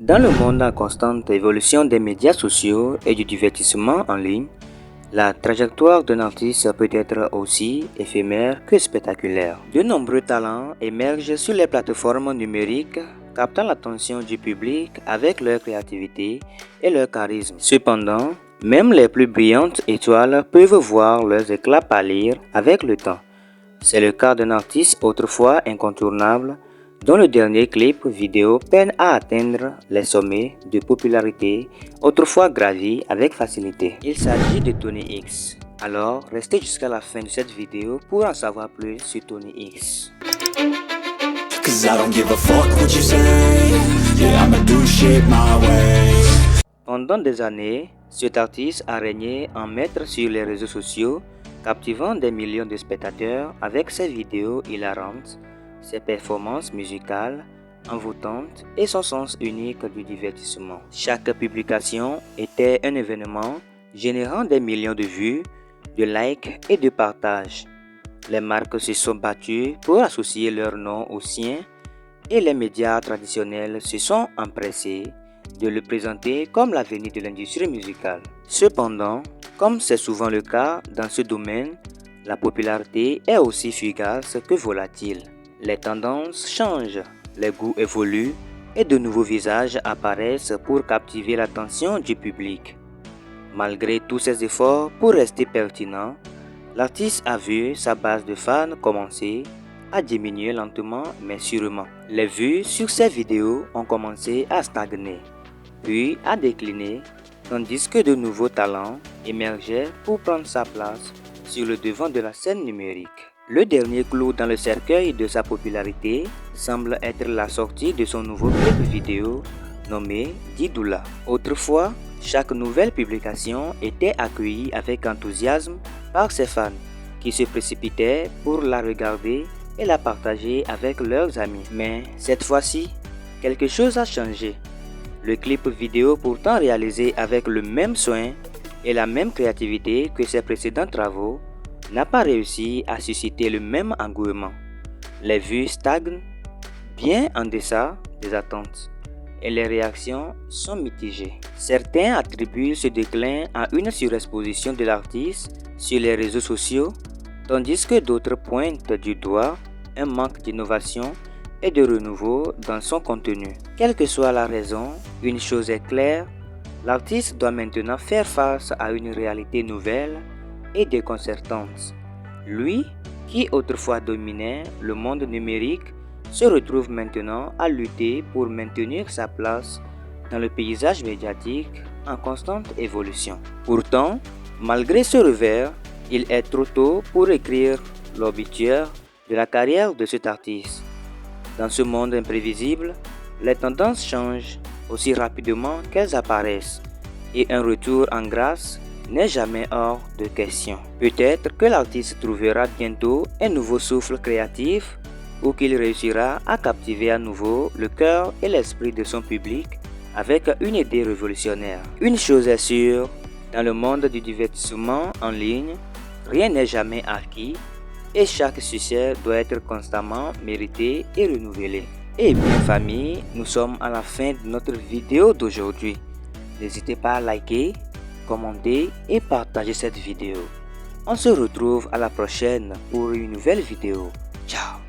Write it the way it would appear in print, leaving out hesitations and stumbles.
Dans le monde en constante évolution des médias sociaux et du divertissement en ligne, la trajectoire d'un artiste peut être aussi éphémère que spectaculaire. De nombreux talents émergent sur les plateformes numériques, captant l'attention du public avec leur créativité et leur charisme. Cependant, même les plus brillantes étoiles peuvent voir leurs éclats pâlir avec le temps. C'est le cas d'un artiste autrefois incontournable, dont le dernier clip vidéo peine à atteindre les sommets de popularité autrefois gravis avec facilité. Il s'agit de Tony X. Alors, restez jusqu'à la fin de cette vidéo pour en savoir plus sur Tony X. Pendant des années, cet artiste a régné en maître sur les réseaux sociaux, captivant des millions de spectateurs avec ses vidéos hilarantes, ses performances musicales envoûtantes et son sens unique du divertissement. Chaque publication était un événement générant des millions de vues, de likes et de partages. Les marques se sont battues pour associer leur nom au sien et les médias traditionnels se sont empressés de le présenter comme l'avenir de l'industrie musicale. Cependant, comme c'est souvent le cas dans ce domaine, la popularité est aussi fugace que volatile. Les tendances changent, les goûts évoluent et de nouveaux visages apparaissent pour captiver l'attention du public. Malgré tous ses efforts pour rester pertinent, l'artiste a vu sa base de fans commencer à diminuer lentement mais sûrement. Les vues sur ses vidéos ont commencé à stagner, puis à décliner, tandis que de nouveaux talents émergeaient pour prendre sa place sur le devant de la scène numérique. Le dernier clou dans le cercueil de sa popularité semble être la sortie de son nouveau clip vidéo nommé Didula. Autrefois, chaque nouvelle publication était accueillie avec enthousiasme par ses fans qui se précipitaient pour la regarder et la partager avec leurs amis. Mais cette fois-ci, quelque chose a changé. Le clip vidéo, pourtant réalisé avec le même soin et la même créativité que ses précédents travaux, n'a pas réussi à susciter le même engouement. Les vues stagnent, bien en deçà des attentes, et les réactions sont mitigées. Certains attribuent ce déclin à une surexposition de l'artiste sur les réseaux sociaux, tandis que d'autres pointent du doigt un manque d'innovation et de renouveau dans son contenu. Quelle que soit la raison, une chose est claire, l'artiste doit maintenant faire face à une réalité nouvelle et déconcertante. Lui, qui autrefois dominait le monde numérique, se retrouve maintenant à lutter pour maintenir sa place dans le paysage médiatique en constante évolution. Pourtant, malgré ce revers, il est trop tôt pour écrire l'obituaire de la carrière de cet artiste. Dans ce monde imprévisible, les tendances changent aussi rapidement qu'elles apparaissent et un retour en grâce n'est jamais hors de question. Peut-être que l'artiste trouvera bientôt un nouveau souffle créatif ou qu'il réussira à captiver à nouveau le cœur et l'esprit de son public avec une idée révolutionnaire. Une chose est sûre, dans le monde du divertissement en ligne, rien n'est jamais acquis et chaque succès doit être constamment mérité et renouvelé. Et bien famille, nous sommes à la fin de notre vidéo d'aujourd'hui. N'hésitez pas à liker, commenter et partager cette vidéo. On se retrouve à la prochaine pour une nouvelle vidéo. Ciao!